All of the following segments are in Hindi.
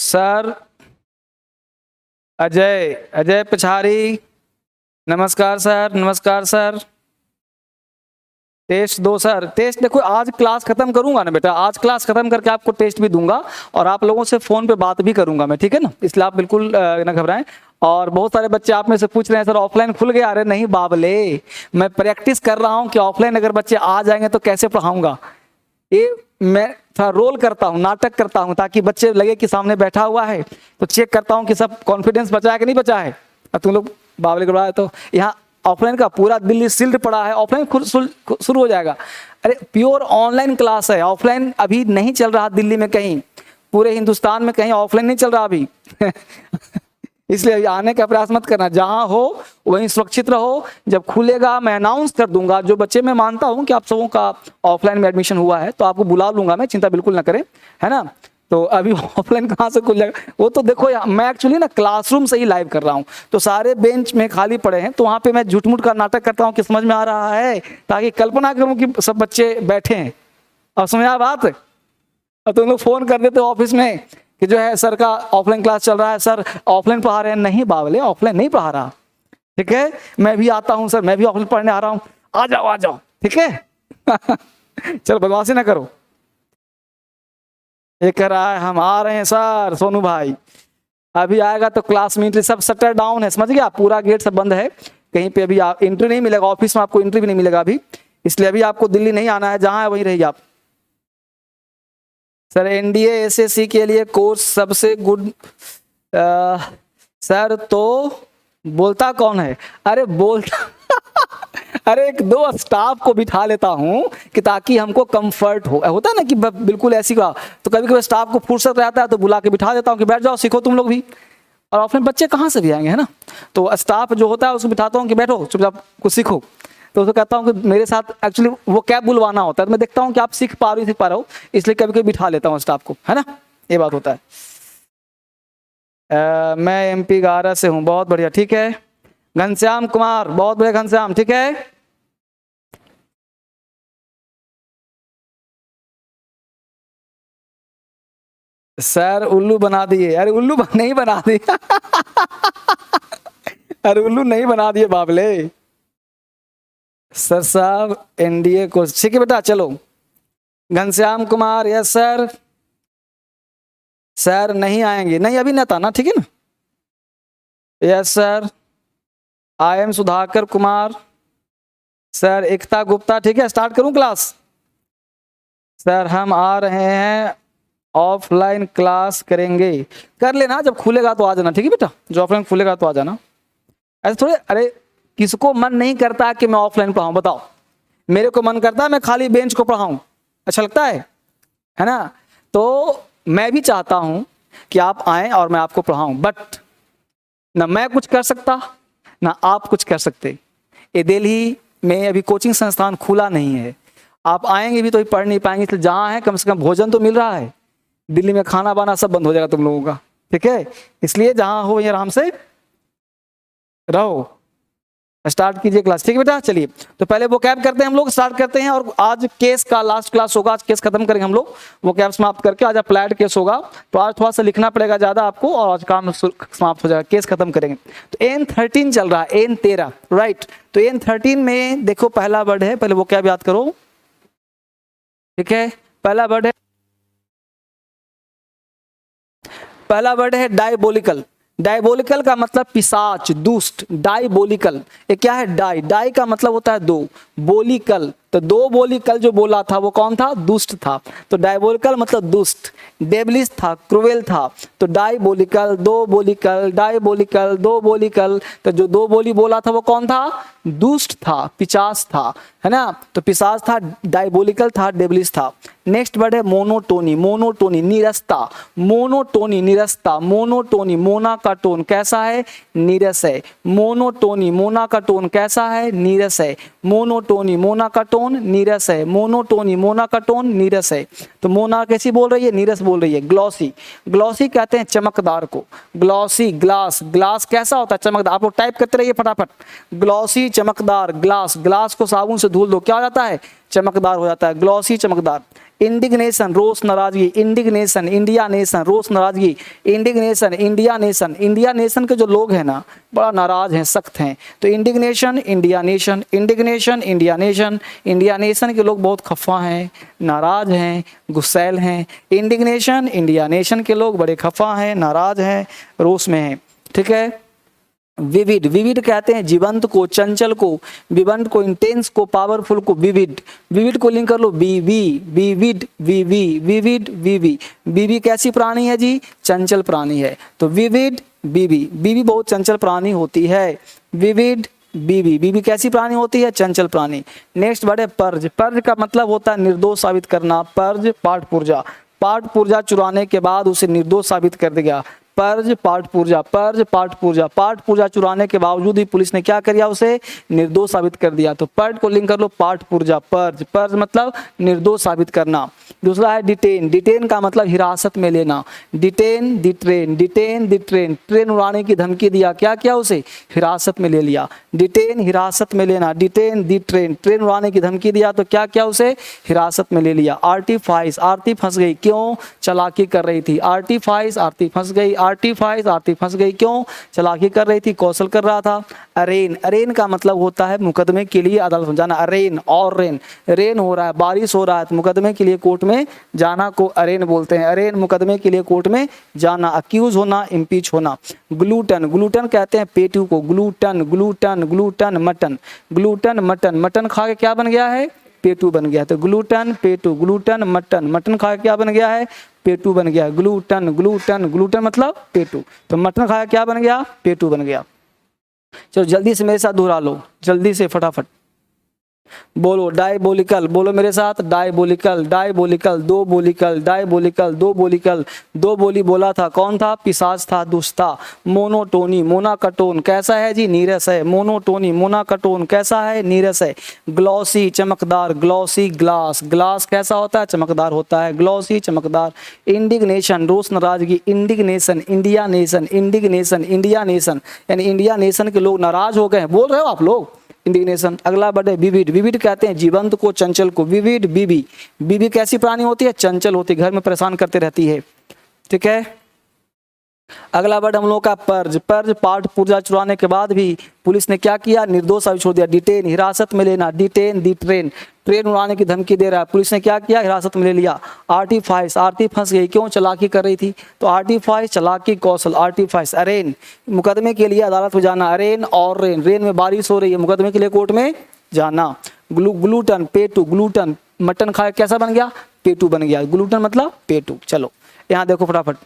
सर अजय अजय पिछारी, नमस्कार सर, नमस्कार सर। टेस्ट दो सर, टेस्ट देखो आज क्लास खत्म करूंगा ना बेटा, आज क्लास खत्म करके आपको टेस्ट भी दूंगा और आप लोगों से फोन पे बात भी करूंगा मैं, ठीक है ना, इसलिए आप बिल्कुल ना घबराएं। और बहुत सारे बच्चे आप में से पूछ रहे हैं सर ऑफलाइन खुल गया, अरे नहीं बाबले, मैं प्रैक्टिस कर रहा हूं कि ऑफलाइन अगर बच्चे आ जाएंगे तो कैसे पढ़ाऊंगा। ये मैं थोड़ा रोल करता हूँ, नाटक करता हूँ ताकि बच्चे लगे कि सामने बैठा हुआ है, तो चेक करता हूँ कि सब कॉन्फिडेंस बचा है कि नहीं बचा है। अब तुम लोग बाबले करवाए तो यहाँ ऑफलाइन का पूरा दिल्ली सिल्ड पड़ा है, ऑफलाइन खुद शुरू हो जाएगा। अरे प्योर ऑनलाइन क्लास है, ऑफलाइन अभी नहीं चल रहा दिल्ली में कहीं, पूरे हिंदुस्तान में कहीं ऑफलाइन नहीं चल रहा अभी इसलिए आने का प्रयास मत करना, जहां हो वहीं सुरक्षित रहो। जब खुलेगा मैं अनाउंस कर दूंगा, जो बच्चे मैं मानता हूं कि आप सबों का ऑफलाइन में एडमिशन हुआ है तो आपको बुला लूंगा मैं, चिंता बिल्कुल ना करें, है ना। तो अभी ऑफलाइन कहाँ से खुल जाएगा वो तो देखो, मैं एक्चुअली ना क्लासरूम से ही लाइव कर रहा हूँ, तो सारे बेंच में खाली पड़े हैं, तो वहाँ पे मैं झूठ-मूठ का नाटक करता हूँ कि समझ में आ रहा है, ताकि कल्पना करूँ कि सब बच्चे बैठे हैं। और समझ आ बात, और तुम लोग फोन कर देते हो ऑफिस में कि जो है सर का ऑफलाइन क्लास चल रहा है, सर ऑफलाइन पढ़ा रहे हैं। नहीं बावले, ऑफलाइन नहीं पढ़ा रहा, ठीक है, मैं भी आता हूँ सर, मैं भी ऑफलाइन पढ़ने आ रहा हूँ, आ जाओ आ जाओ, ठीक है चलो बदमाशी ना करो। ये कह रहा है हम आ रहे हैं सर, सोनू भाई अभी आएगा तो क्लास में सब शटर डाउन है, समझ गया, पूरा गेट सब बंद है, कहीं पे अभी आप एंट्री नहीं मिलेगा, ऑफिस में आपको एंट्री भी नहीं मिलेगा अभी, इसलिए अभी आपको दिल्ली नहीं आना है, जहां है वहीं रहिए आप। सर एनडीए एसएससी के लिए कोर्स सबसे गुड सर, तो बोलता कौन है? अरे बोलता अरे एक दो स्टाफ को बिठा लेता हूं कि ताकि हमको कंफर्ट हो, होता है ना कि बिल्कुल ऐसी का, तो कभी कभी स्टाफ को फुर्सत रहता है तो बुला के बिठा देता हूं कि बैठ जाओ सीखो तुम लोग भी, और ऑफलाइन बच्चे कहाँ से भी आएंगे, है ना। तो स्टाफ जो होता है उसको बिठाता हूँ कि बैठो चुपचाप कुछ सीखो, तो उसको कहता हूँ कि मेरे साथ एक्चुअली वो कैब बुलवाना होता है, तो मैं देखता हूँ कि आप सीख पा रहे हो, इसलिए कभी कभी बिठा लेता हूँ स्टाफ को, है ना, ये बात होता है। मैं MP गारा से हूँ, बहुत बढ़िया, ठीक है। घनश्याम कुमार, बहुत बढ़िया घनश्याम, ठीक है। सर उल्लू बना दिए, अरे उल्लू नहीं बना दिए अरे उल्लू नहीं बना दिए बाबले। सर साहब एनडीए को, ठीक है बेटा, चलो। Ghanshyam Kumar, yes sir. Sir नहीं आएंगे, नहीं अभी नहीं ना, ठीक है ना, yes sir. I am Sudhakar Kumar, sir Ekta Gupta, ठीक है, स्टार्ट करूं क्लास? सर हम आ रहे हैं, ऑफलाइन क्लास करेंगे, कर लेना, जब खुलेगा तो आ जाना, ठीक है बेटा, जो ऑफलाइन खुलेगा तो आ जाना, ऐसे थोड़े। अरे किसको मन नहीं करता कि मैं ऑफलाइन पढ़ाऊं, बताओ? मेरे को मन करता है मैं खाली बेंच को पढ़ाऊं, अच्छा लगता है ना। तो मैं भी चाहता हूं कि आप आएं और मैं आपको पढ़ाऊं, बट ना मैं कुछ कर सकता ना आप कुछ कर सकते। ये दिल्ली में अभी कोचिंग संस्थान खुला नहीं है, आप आएंगे भी तो पढ़ नहीं पाएंगे, इसलिए जहाँ है कम से कम भोजन तो मिल रहा है। दिल्ली में खाना बाना सब बंद हो जाएगा तुम लोगों का, ठीक है, इसलिए जहाँ हो वहीं आराम से रहो। स्टार्ट कीजिए क्लास, ठीक है बेटा, चलिए। तो पहले वो कैब करते हैं हम लोग, स्टार्ट करते हैं, और आज केस का लास्ट क्लास होगा, आज केस खत्म करेंगे हम लोग, वो कैब समाप्त करके आज अप्लाइड केस होगा, तो आज थोड़ा सा लिखना पड़ेगा ज्यादा आपको, और आज काम समाप्त हो जाएगा, केस खत्म करेंगे। तो N13 चल रहा है, N13, राइट। तो N13 में देखो पहला वर्ड है, पहले वो कैब याद करो, ठीक है। पहला वर्ड है डायबोलिकल। डायबोलिकल का मतलब पिशाच, दुष्ट, डायबोलिकल। ये क्या है? डाई का मतलब होता है दो, बोलिकल, तो दो बोलिकल जो बोला था वो कौन था? दुष्ट था, तो डायबोलिकल मतलब दुष्ट। डेबलिश था, क्रूएल था, तो डायबोलिकल, दो बोलिकल, डायबोलिकल, दो बोलिकल, तो जो दो बोली बोला था वो कौन था? दुष्ट था, पिशाच था, है ना। तो पिशाच था, डायबोलिकल था, डेबलिश था। नेक्स्ट वर्ड है मोनोटोनी। मोनोटोनी नीरसता, मोनोटोनी नीरसता, मोनोटोनी, मोना का टोन कैसा है? नीरस है। मोनोटोनी, मोना का टोन कैसा है? नीरस है। मोनोटोनी, मोना का टोन नीरस है। मोनोटोनी, मोना का टोन नीरस है। तो मोना कैसी बोल रही है? नीरस बोल रही है। ग्लॉसी, ग्लॉसी कहते हैं चमकदार को। ग्लॉसी, ग्लास, ग्लास कैसा होता है? चमकदार। आप लोग टाइप करते रहिए फटाफट। ग्लॉसी, चमकदार, ग्लास, ग्लास को साबुन से धुल दो, क्या हो जाता है? चमकदार हो जाता है, ग्लॉसी, चमकदार। इंडिग्नेशन रोष नाराजगी, इंडिग्नेशन इंडिया नेशन, रोष नाराजगी, indignation India nation. India nation के जो लोग हैं ना बड़ा नाराज हैं, सख्त हैं, तो indignation India nation, indignation India nation. India nation के लोग बहुत खफा हैं, नाराज हैं, गुस्सैल हैं। इंडिग्नेशन इंडिया नेशन के लोग बड़े खफा हैं, नाराज हैं, रोष में हैं। ठीक है। विविड, विविड कहते हैं जीवंत को, चंचल को, विवंत को, इंटेंस को, पावरफुल को। विविड, विविड को लिंक कर लो बीवी, विविड, विवी, विविड, विवी। बीवी कैसी प्राणी है जी? चंचल प्राणी है, तो विविड बीवी। बीवी बहुत चंचल प्राणी होती है, विविड बीवी। बीवी कैसी प्राणी होती है? चंचल प्राणी। नेक्स्ट वर्ड है पर्ज। पर्ज का मतलब होता है निर्दोष साबित करना। पर्ज पाठ पुर्जा, पाठ पुर्जा चुराने के बाद उसे निर्दोष साबित कर दिया। पर्ज पाठ पुर्जा, पर्ज पाठ पुर्जा। पाठ पुर्जा चुराने के बावजूद ही पुलिस ने क्या कर दिया? उसे निर्दोष साबित कर दिया। तो पर्ज को लिंक कर लो पाठ पुर्जा, पर्ज। पर्ज मतलब निर्दोष साबित करना। दूसरा है डिटेन। डिटेन का मतलब हिरासत में लेना। Detain the train, detain the train. Train उड़ाने की धमकी दिया, क्या किया? उसे हिरासत में ले लिया। डिटेन हिरासत में लेना, डिटेन द ट्रेन। ट्रेन उड़ाने की धमकी दिया तो क्या किया? उसे हिरासत में ले लिया। आर्टिफाइस, आरती फंस गई, क्यों? चालाकी कर रही थी। आर्टिफाइस, आरती फंस गई। आर्टिफाइस, आरती फंस गई, क्यों? चालाकी कर रही थी, कौशल कर रहा था। अरेन, अरेन का मतलब होता है मुकदमे के लिए अदालत में जाना। अरेन और रेन, रेन हो रहा है, बारिश हो रहा है, तो मुकदमे के लिए कोर्ट में जाना को अरेन बोलते हैं। अरेन मुकदमे के लिए कोर्ट में जाना। अक्यूज होना, इम्पीच होना। ग्लूटन, ग्लूटन कहते हैं पेटू को। Gluten, gluten, gluten mutton, gluten mutton. Mutton खा के क्या बन गया है? पेटू बन गया। तो ग्लूटन पेटू, ग्लूटन मटन। मटन खा के क्या बन गया है? पेटू बन गया। ग्लूटन, ग्लूटन, ग्लूटन मतलब पेटू, तो मटन खाया क्या बन गया? पेटू बन गया। चलो जल्दी से मेरे साथ दोहरा लो, जल्दी से फटाफट बोलो। डायबोलिकल, बोलो मेरे साथ। डायबोलिकल, डायबोलिकल, दो बोलिकल, डायबोलिकल, दो बोलिकल। दो बोली बोला था, कौन था? पिशाच था, दुष्ट था। मोनोटोनी, मोनाकटोन कैसा है जी? नीरस है। मोनोटोनी, मोनाकटोन कैसा है? नीरस है। ग्लॉसी, चमकदार। ग्लॉसी, ग्लास, ग्लास कैसा होता है? चमकदार होता है। ग्लॉसी, चमकदार। इंडिग्नेशन, रोष नाराजगी। Indignation India nation, indignation India nation, यानी इंडिया नेशन के लोग नाराज हो गए हैं। बोल रहे हो आप लोग? इंडिग्नेशन। अगला वर्ड है विविड। विविड कहते हैं जीवंत को, चंचल को। विविड बीबी। बीबी कैसी प्राणी होती है? चंचल होती है, घर में परेशान करते रहती है। ठीक है। अगला वर्ड हम लोग का पर्ज। पर्ज पाठ पुर्जा चुराने के बाद भी पुलिस ने क्या किया? निर्दोष साबित छोड़ दिया। डिटेन हिरासत में लेना। डिटेन दी ट्रेन, ट्रेन उड़ाने की धमकी दे रहा है, पुलिस ने क्या किया? हिरासत में ले लिया। आर्टिफाइस, आरती फंस गई, क्यों? चालाकी कर रही थी, तो आर्टिफाइस चालाकी, कौशल। आर्टिफाइस। अरेन मुकदमे के लिए अदालत में जाना। अरेन और रेन, रेन में बारिश हो रही है, मुकदमे के लिए कोर्ट में जाना। ग्लूटन पेटू, ग्लूटन मटन खाया कैसा बन गया? पेटू बन गया। ग्लूटन मतलब पेटू। चलो यहाँ देखो फटाफट।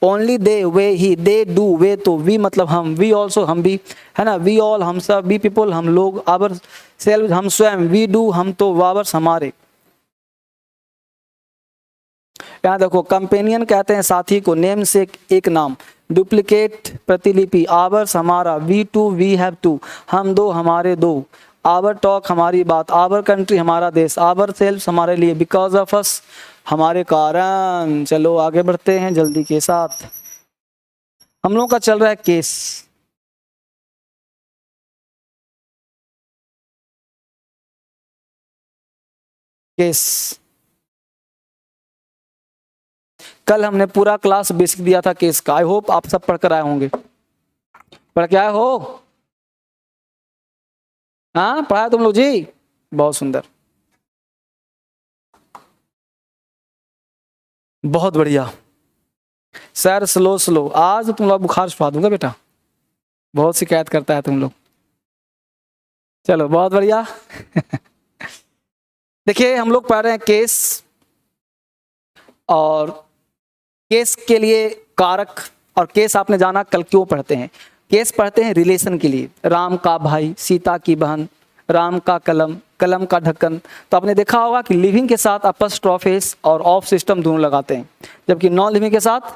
Only they, way he, they do, वे तो, वी मतलब हम, वी ऑल्सो हम भी, है ना। वी ऑल हम सब, वी पीपल हम लोग, आवर सेल्फ हम स्वयं, वी डू हम तो, वावर्स हमारे। यहाँ देखो कंपेनियन कहते हैं साथी को। नेम से एक नाम। डुप्लीकेट प्रतिलिपि। आवर्स हमारा। We two we have to, हम दो हमारे दो। आवर टॉक हमारी बात। आवर कंट्री हमारा देश। आवर सेल्फ हमारे लिए। बिकॉज ऑफ अस हमारे कारण। चलो आगे बढ़ते हैं जल्दी के साथ। हम लोग का चल रहा है केस। केस कल हमने पूरा क्लास बेसिक दिया था केस का। आई होप आप सब पढ़कर आए होंगे। पढ़ के आए हो? हाँ पढ़ाया तुम लोग जी, बहुत सुंदर, बहुत बढ़िया। सर स्लो स्लो, आज तुम लोग बुखार छुपा दूंगा बेटा, बहुत शिकायत करता है तुम लोग। चलो बहुत बढ़िया। देखिए हम लोग पढ़ रहे हैं केस, और केस के लिए कारक, और केस आपने जाना कल क्यों पढ़ते हैं। केस पढ़ते हैं रिलेशन के लिए। राम का भाई, सीता की बहन, राम का कलम, कलम का ढक्कन। तो आपने देखा होगा कि लिविंग के साथ अपस्ट्रोफेस और ऑफ सिस्टम दोनों लगाते हैं, जबकि नॉन लिविंग के साथ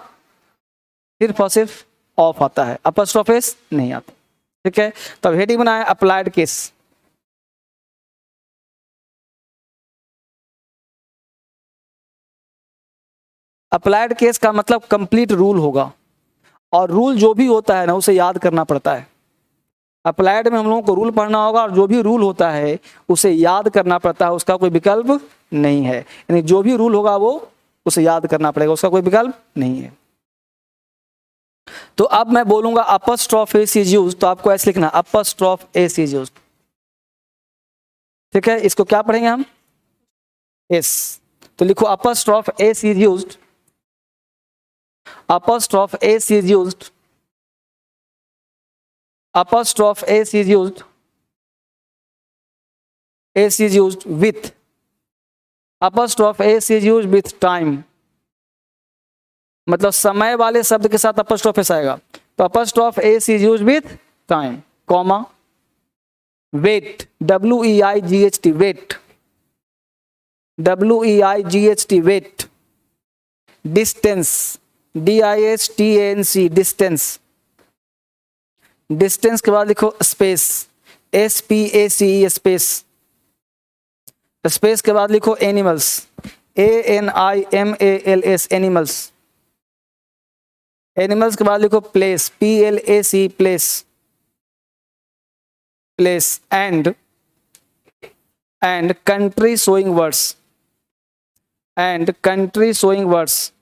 सिर्फ और सिर्फ ऑफ आता है, अपस्ट्रोफेस नहीं आता। ठीक है, तो अब हेडिंग बनाए अप्लाइड केस। अप्लाइड केस का मतलब कंप्लीट रूल होगा, और रूल जो भी होता है ना उसे याद करना पड़ता है। अप्लाइड में हम लोगों को रूल पढ़ना होगा और जो भी रूल होता है उसे याद करना पड़ता है, उसका कोई विकल्प नहीं है। यानी जो भी रूल होगा वो उसे याद करना पड़ेगा, उसका कोई विकल्प नहीं है। तो अब मैं बोलूंगा अपस्ट्रॉफ एस इज यूज्ड, तो आपको ऐसे लिखना अपस्ट्रॉफ एस इज यूज्ड। ठीक है, इसको क्या पढ़ेंगे हम? एस। तो लिखो apostrophe S is used, apostrophe S is used, apostrophe s is used, s is used with, apostrophe s is used with time, मतलब समय वाले शब्द के साथ apostrophe s आएगा, तो apostrophe s is used with time, comma wait, w-e-i-g-h-t, wait, w-e-i-g-h-t, wait, distance, d-i-s-t-a-n-c, distance, distance के बाद लिखो space, S P A C E, space. Space के बाद लिखो animals, A N I M A L S, animals. Animals के बाद लिखो place, P L A C, place, place. And country showing words, and country showing words,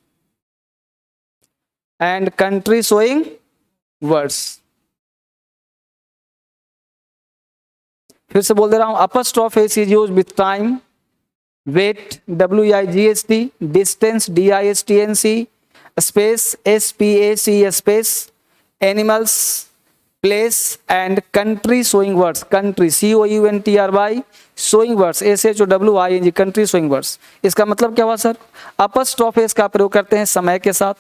and country showing words. फिर से बोल दे रहा हूं, apostrophe S is used with time, weight, w-e-i-g-h-t, distance, d-i-s-t-n-c, space, s-p-a-c, space, animals, place, and country showing words, country, C-O-U-N-T-R-Y, showing words, S-H-O-W-I-N-G, country showing words. इसका मतलब क्या हुआ सर? अपस्ट्रॉफ एस का प्रयोग करते हैं समय के साथ,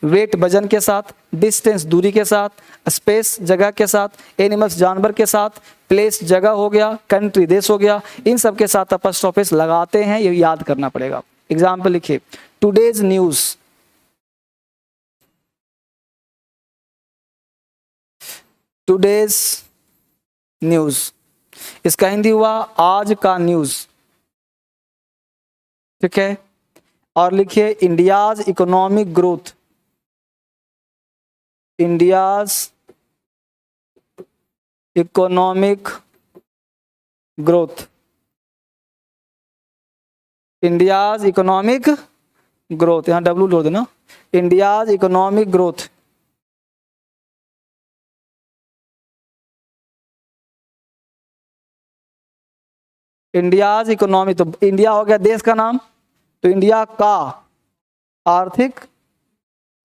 वेट वजन के साथ, डिस्टेंस दूरी के साथ, स्पेस जगह के साथ, एनिमल्स जानवर के साथ, प्लेस जगह हो गया, कंट्री देश हो गया, इन सब के साथ अपस्ट्रॉफ एस लगाते हैं, ये याद करना पड़ेगा। एग्जाम्पल लिखिए, टुडेज न्यूज, टुडेज न्यूज, इसका हिंदी हुआ आज का न्यूज। ठीक है, और लिखिए India's economic growth, India's economic growth, India's economic growth, यहां डब्ल्यू जोड़ देना, India's economic growth. India's economy, तो इंडिया हो गया देश का नाम, तो इंडिया का आर्थिक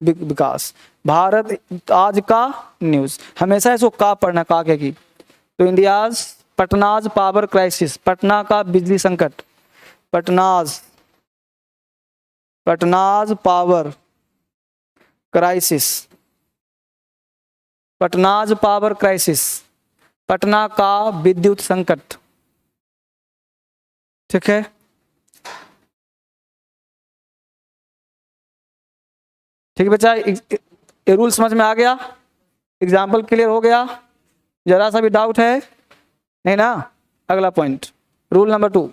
विकास, भारत आज का न्यूज, हमेशा इसको का पढ़ना, का के की। तो India's, Patna's power crisis, Patna का बिजली संकट, Patna's power crisis, Patna's power crisis, Patna का विद्युत संकट। ठीक है, ठीक है बच्चा, ये रूल समझ में आ गया? एग्जाम्पल क्लियर हो गया? जरा सा भी डाउट है? नहीं ना? अगला point, rule number 2,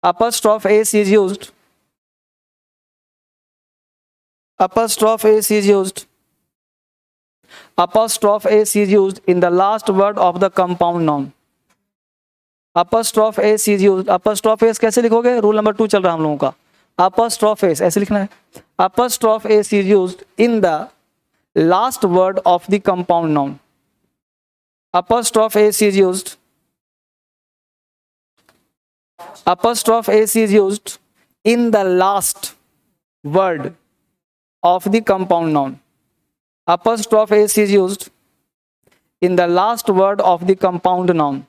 apostrophe S is used, apostrophe S is used, apostrophe S is used in the last word of the compound noun. Apostrophe S is used, apostrophe S कैसे लिखोगे? रूल नंबर 2 चल रहा है हम लोगों का, अपस्ट्रॉफ एस ऐसे लिखना है, apostrophe S is used in the last word of the compound noun. Apostrophe S is used, apostrophe S is used in the last word of the compound noun. Apostrophe s is used in the last word of the compound noun.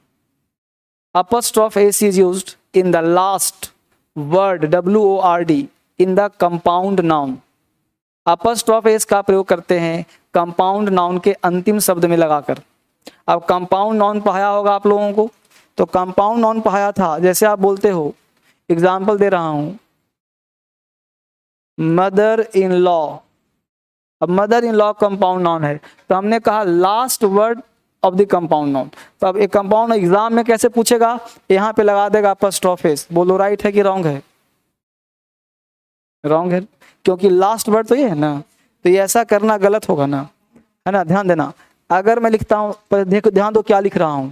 Apostrophe s is used in the last word, W-O-R-D, in the compound noun. Apostrophe s का प्रयोग करते हैं कंपाउंड नाउन के अंतिम शब्द में लगाकर। अब कंपाउंड नाउन पढ़ाया होगा आप लोगों को, तो कंपाउंड नाउन पढ़ाया था, जैसे आप बोलते हो, एग्जाम्पल दे रहा हूं, मदर इन लॉ। अब mother in law compound noun है, तो हमने कहा last word of the compound noun. तो अब एक कंपाउंड एग्जाम में कैसे पूछेगा? यहाँ पे लगा देगा अपस्ट्रॉफ एस। बोलो राइट है कि रॉन्ग है? रॉन्ग है, क्योंकि लास्ट वर्ड तो ये है ना, तो ये ऐसा करना गलत होगा ना, है ना? ध्यान देना, अगर मैं लिखता हूं, पर देखो ध्यान दो क्या लिख रहा हूं,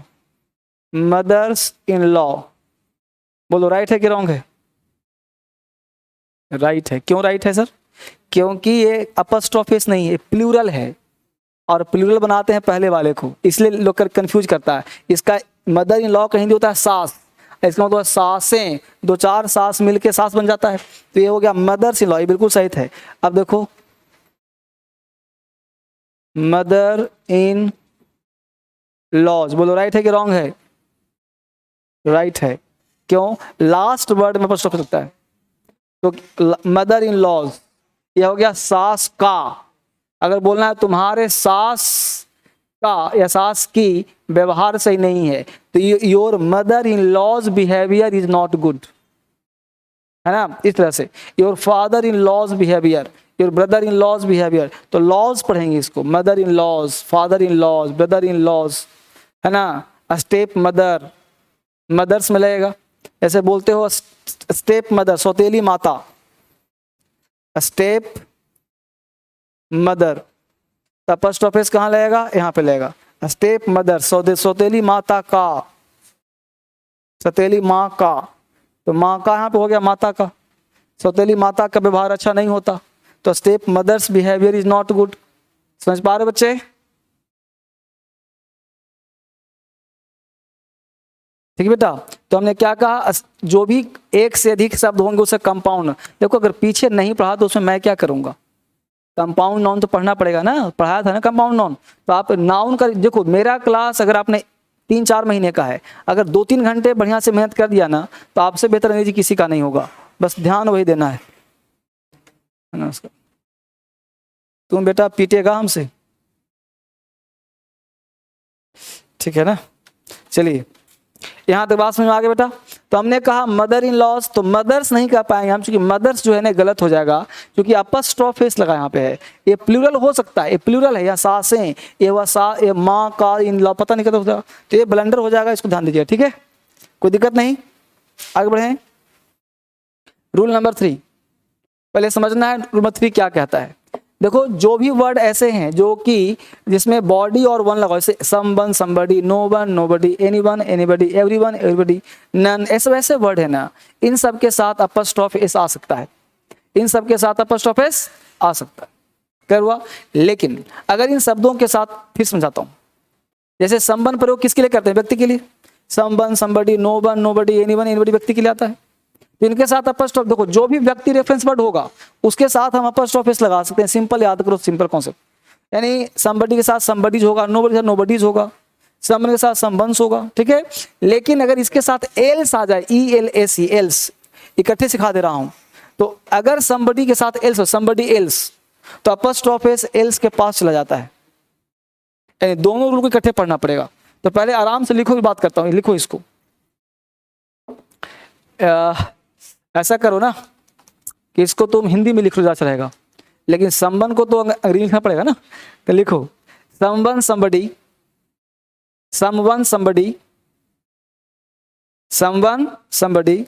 मदर्स इन लॉ, बोलो राइट है कि रॉन्ग है? राइट है। क्यों राइट है सर? क्योंकि ये अपस्ट्रोफिस नहीं है, प्लूरल है, और प्लूरल बनाते हैं पहले वाले को, इसलिए लोग कंफ्यूज करता है। इसका मदर इन लॉ कहीं भी होता है सास, इसका मतलब सासें, दो चार सास मिलके सास बन जाता है, तो ये हो गया मदर्स इन लॉ, ये बिल्कुल सही है। अब देखो मदर इन लॉज, बोलो राइट है कि रॉन्ग है? राइट है। क्यों? लास्ट वर्ड में अपस्ट्रोफ लगता है, तो मदर इन लॉज ये हो गया सास का। अगर बोलना है तुम्हारे सास का या सास की व्यवहार सही नहीं है, तो your mother in laws behaviour is not good, है ना, इस तरह से। Your father in laws behaviour, your brother in laws behaviour, तो लॉज पढ़ेंगे इसको, mother in laws, father in laws, brother in laws, है ना। स्टेप मदर, मदर्स में लगेगा, ऐसे बोलते हो स्टेप मदर, सौतेली माता, स्टेप मदर, अपस्ट्रोफिस कहाँ लगेगा? यहाँ पे लगेगा, स्टेप मदर, सौतेली माता का, सौतेली माँ का, तो माँ का यहाँ पे हो गया माता का, सौतेली माता का व्यवहार अच्छा नहीं होता, तो step mother's behaviour is not good. समझ पा रहे बच्चे? ठीक है बेटा, तो हमने क्या कहा, जो भी एक से अधिक शब्द होंगे उसे कंपाउंड। देखो अगर पीछे नहीं पढ़ा तो उसमें मैं क्या करूंगा, कंपाउंड नाउन तो पढ़ना पड़ेगा ना, पढ़ाया था ना कंपाउंड नाउन। तो आप नाउन का देखो, मेरा क्लास अगर आपने 3-4 महीने का है, अगर 2-3 घंटे बढ़िया से मेहनत कर दिया ना, तो आपसे बेहतर अंग्रेजी किसी का नहीं होगा, बस ध्यान वही देना है। नमस्कार। तुम बेटा पीटेगा हमसे, ठीक है ना। चलिए यहाँ तक बात समझ में आ गया बेटा। तो हमने कहा मदर इन लॉज, तो मदर्स नहीं कह पाएंगे हम, क्योंकि मदर्स जो है ना गलत हो जाएगा, क्योंकि अपस्ट्रोफिस लगा यहाँ पे है, ये प्लूरल हो सकता है, ये प्लूरल है, या सासें, ये माँ का इन लॉ, पता नहीं क्या होता, तो ये ब्लंडर हो जाएगा, इसको ध्यान दीजिए, ठीक है, कोई दिक्कत नहीं। आगे बढ़े। रूल नंबर 3 पहले समझना है, रूल नंबर 3 क्या कहता है। देखो जो भी वर्ड ऐसे हैं जो कि जिसमें बॉडी और वन लगा, जैसे someone somebody, no one nobody, anyone anybody, everyone everybody, none, ऐसे वैसे वर्ड है ना, इन सब के साथ अपस्ट्रोफ एस आ सकता है, इन सब के साथ अपस्ट्रोफ एस आ सकता है, क्लियर हुआ। लेकिन अगर इन शब्दों के साथ, फिर समझाता हूँ, जैसे समवन प्रयोग किसके लिए करते हैं? व्यक्ति के लिए, someone somebody, no one nobody, anyone anybody व्यक्ति के लिए आता है, तो इनके साथ अपस्ट्रोफ, देखो जो भी व्यक्ति रेफरेंस वर्ड होगा उसके साथ हम अपस्ट्रोफ एस लगा सकते हैं। सिंपल याद करो, सिंपल कॉन्सेप्ट, यानी समबडी के साथ समबडीज होगा, नोबडी के साथ नोबडीज होगा, समवन के साथ समवंस होगा, ठीक है। लेकिन अगर इसके साथ एल्स आ जाए, ELSE, एल्स, इकट्ठे सिखा दे रहा हूं, तो अगर समबडी के साथ एल्स हो, समबडी एल्स, तो अपस्ट्रोफ एस एल्स के पास चला जाता है, यानी दोनों रूल को इकट्ठे पढ़ना पड़ेगा। तो पहले आराम से लिखो, बात करता हूँ, लिखो इसको। ऐसा करो ना कि इसको तुम हिंदी में लिख लो, ज्यादा रहेगा, लेकिन समवन को तो अंग्रेजी लिखना पड़ेगा ना, तो लिखो someone somebody, someone somebody, someone somebody,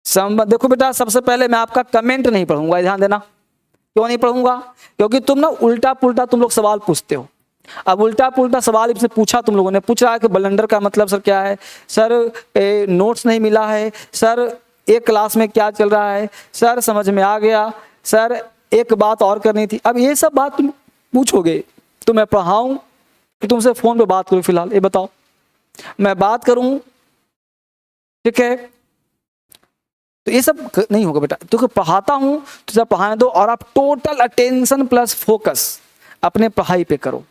someone. देखो बेटा सबसे पहले मैं आपका कमेंट नहीं पढ़ूंगा, ध्यान देना। क्यों नहीं पढ़ूंगा? क्योंकि तुम ना उल्टा पुल्टा तुम लोग सवाल पूछते हो। अब उल्टा पुल्टा सवाल इनसे पूछा, तुम लोगों ने पूछ रहा है कि ब्लंडर का मतलब सर क्या है, सर नोट्स नहीं मिला है, सर एक क्लास में क्या चल रहा है, सर समझ में आ गया, सर एक बात और करनी थी। अब ये सब बात तुम पूछोगे तो मैं पढ़ाऊं कि तुमसे फोन पे बात करूं? फिलहाल ये बताओ, मैं बात करूं, ठीक है, तो ये सब नहीं होगा बेटा। तो पढ़ाता हूं तो जब पढ़ाने दो, और आप टोटल अटेंशन प्लस फोकस अपने पढ़ाई पे करो,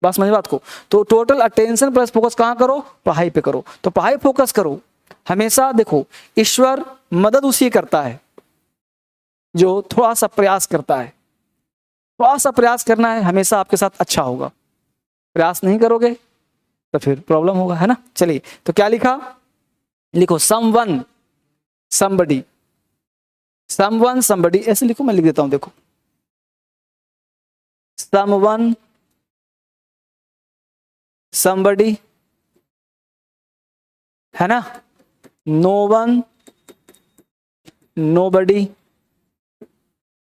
बात समझ बात को। तो टोटल अटेंशन प्लस फोकस कहाँ करो? पढ़ाई पे करो। तो पढ़ाई फोकस करो हमेशा। देखो ईश्वर मदद उसी करता है जो थोड़ा सा प्रयास करता है, थोड़ा सा प्रयास करना है, हमेशा आपके साथ अच्छा होगा। प्रयास नहीं करोगे तो फिर प्रॉब्लम होगा, है ना। चलिए तो क्या लिखा, लिखो समवन समबडी, समवन समबडी, ऐसे लिखो, मैं लिख देता हूं, देखो समवन somebody, है ना, no one nobody,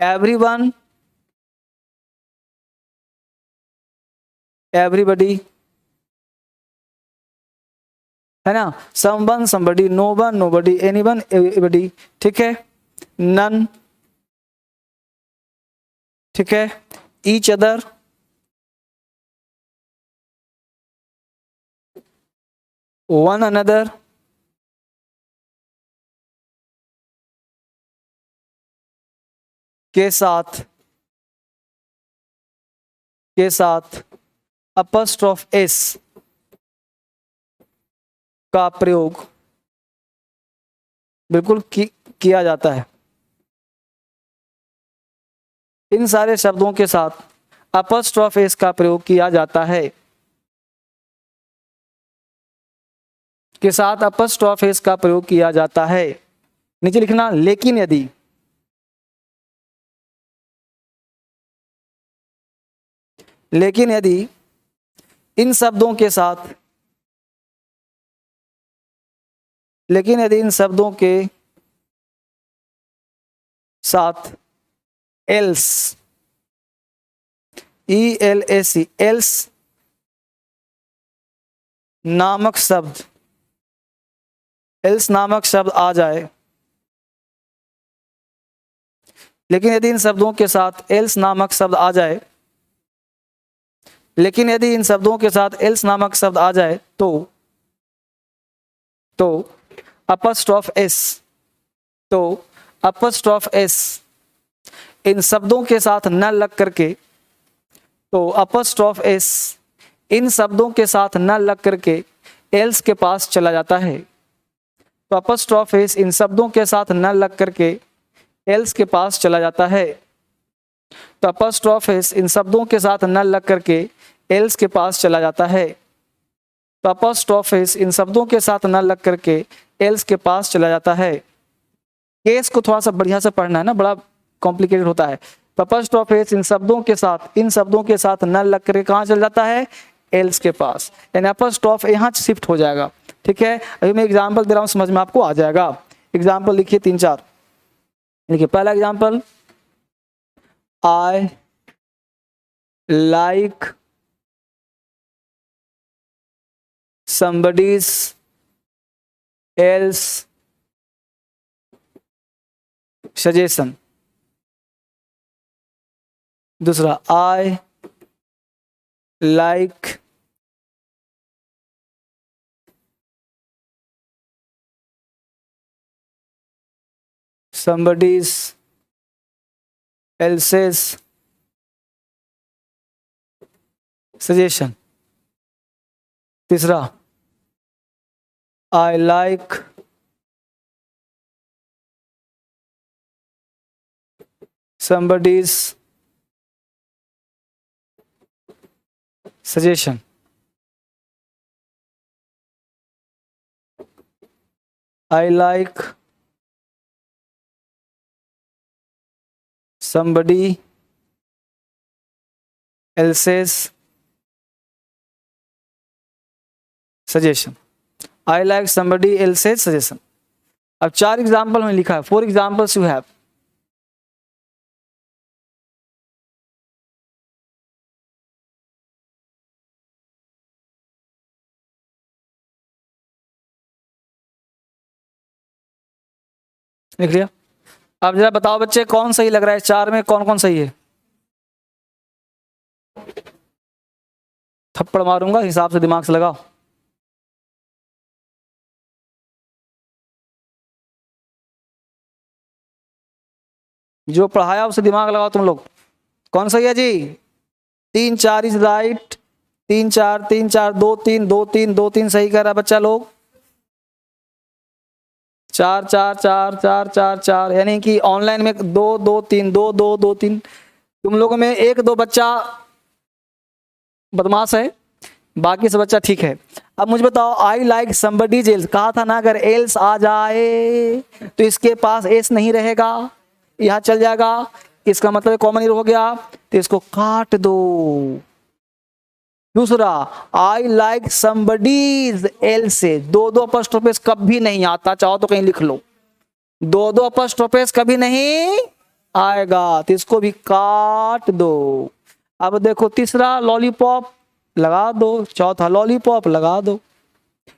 everyone everybody, है ना, someone somebody, no one nobody, anyone everybody, ठीक है, नन, ठीक है, ईच अदर, वन अनदर, के साथ, के साथ, अपॉस्ट्रोफ एस का प्रयोग बिल्कुल किया जाता है। इन सारे शब्दों के साथ अपॉस्ट्रोफ एस का प्रयोग किया जाता है, के साथ अपॉस्ट्रोफ एस का प्रयोग किया जाता है। नीचे लिखना लेकिन यदि, लेकिन यदि इन शब्दों के साथ, लेकिन यदि इन शब्दों के साथ एल्स, ELSE, एल्स नामक शब्द, एल्स नामक शब्द आ जाए, लेकिन यदि इन शब्दों के साथ एल्स नामक शब्द आ जाए, लेकिन यदि इन शब्दों के साथ एल्स नामक शब्द आ जाए तो अपॉस्ट्रोफ एस, तो अपॉस्ट्रोफ एस इन शब्दों के साथ न लग करके, तो अपॉस्ट्रोफ एस इन शब्दों के साथ न लग करके एल्स के पास चला जाता है। तो अपॉस्ट्रोफ एस इन शब्दों के साथ न लग करके एल्स के पास चला जाता है। तो अपॉस्ट्रोफ एस इन शब्दों के साथ न लग करके एल्स के पास चला जाता है। तो अपॉस्ट्रोफ एस इन शब्दों के साथ न लग करके एल्स के पास चला जाता है। केस को थोड़ा सा बढ़िया से पढ़ना है ना, बड़ा कॉम्प्लिकेटेड होता है। तो अपॉस्ट्रोफ एस इन शब्दों के साथ, इन शब्दों के साथ न लग करके कहाँ चला जाता है, एल्स के पास, यानी अपॉस्ट्रोफ यहाँ शिफ्ट हो जाएगा। ठीक है, अभी मैं एग्जाम्पल दे रहा हूँ, समझ में आपको आ जाएगा। एग्जाम्पल लिखिए 3-4। देखिए पहला example, I like somebody's else suggestion। दूसरा, I like somebody's else's suggestion। तीसरा, I like somebody's suggestion। I like somebody else's suggestion। I like somebody else's suggestion। अब 4 एग्जाम्पल में लिखा है, 4 एग्जाम्पल्स यू हैव। लिख लिया? अब जरा बताओ बच्चे, कौन सही लग रहा है 4 में, कौन कौन सही है? थप्पड़ मारूंगा, हिसाब से दिमाग से लगाओ। जो पढ़ाया उसे दिमाग लगाओ तुम लोग। कौन सही है जी? 3-4 इज राइट। 3-4 3-4 2-3 2-3 2-3 सही कर रहा है बच्चा लोग। 4-4-4-4-4-4 यानी कि ऑनलाइन में 2-2-3 2-2-2-3। तुम लोगों में 1-2 बच्चा बदमाश है, बाकी सब बच्चा ठीक है। अब मुझे बताओ, आई लाइक समबडीज एल्स, कहा था ना अगर एल्स आ जाए तो इसके पास एस नहीं रहेगा, यहां चल जाएगा, इसका मतलब कॉमन हो गया, तो इसको काट दो। दूसरा, आई लाइक समबडीज एल्स से 2-2 अपॉस्ट्रोफेस कभी नहीं आता, चाहो तो कहीं लिख लो, 2-2 अपॉस्ट्रोफेस कभी नहीं आएगा, तो इसको भी काट दो। अब देखो तीसरा, लॉलीपॉप लगा दो, चौथा लॉलीपॉप लगा दो।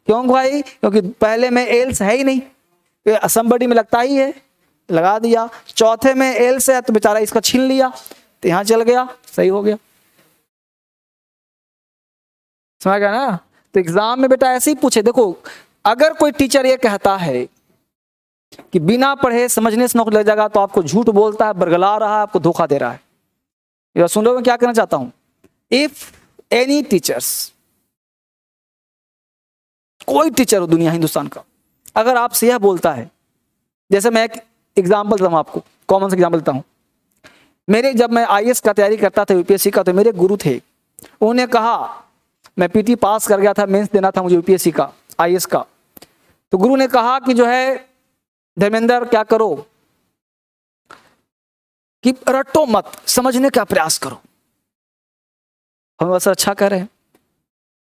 क्यों भाई? क्योंकि पहले में एल्स है ही नहीं, somebody में लगता ही है, लगा दिया। चौथे में एल्स है तो बेचारा इसका छीन लिया, तो यहां चल गया, सही हो गया। समझ गया ना? तो एग्जाम में बेटा ऐसे ही पूछे। देखो, अगर कोई टीचर ये कहता है कि बिना पढ़े समझने से नौकरी लग जाएगा, तो आपको झूठ बोलता है, बरगला रहा है, आपको धोखा दे रहा है। ये सुन लो मैं क्या कहना चाहता हूं। इफ एनी टीचर्स, कोई टीचर हो दुनिया हिंदुस्तान का, अगर आपसे यह बोलता है, जैसे मैं एक एग्जाम्पल देता हूं आपको, कॉमन से एग्जाम्पल देता हूं। मेरे जब मैं आईएएस का तैयारी करता था, यूपीएससी का, तो मेरे गुरु थे, उन्होंने कहा, मैं पीटी पास कर गया था, मेंस देना था मुझे यूपीएससी का, आईएएस का। तो गुरु ने कहा कि जो है धर्मेंद्र क्या करो कि रटो मत, समझने का प्रयास करो। हम बस अच्छा कह रहे हैं,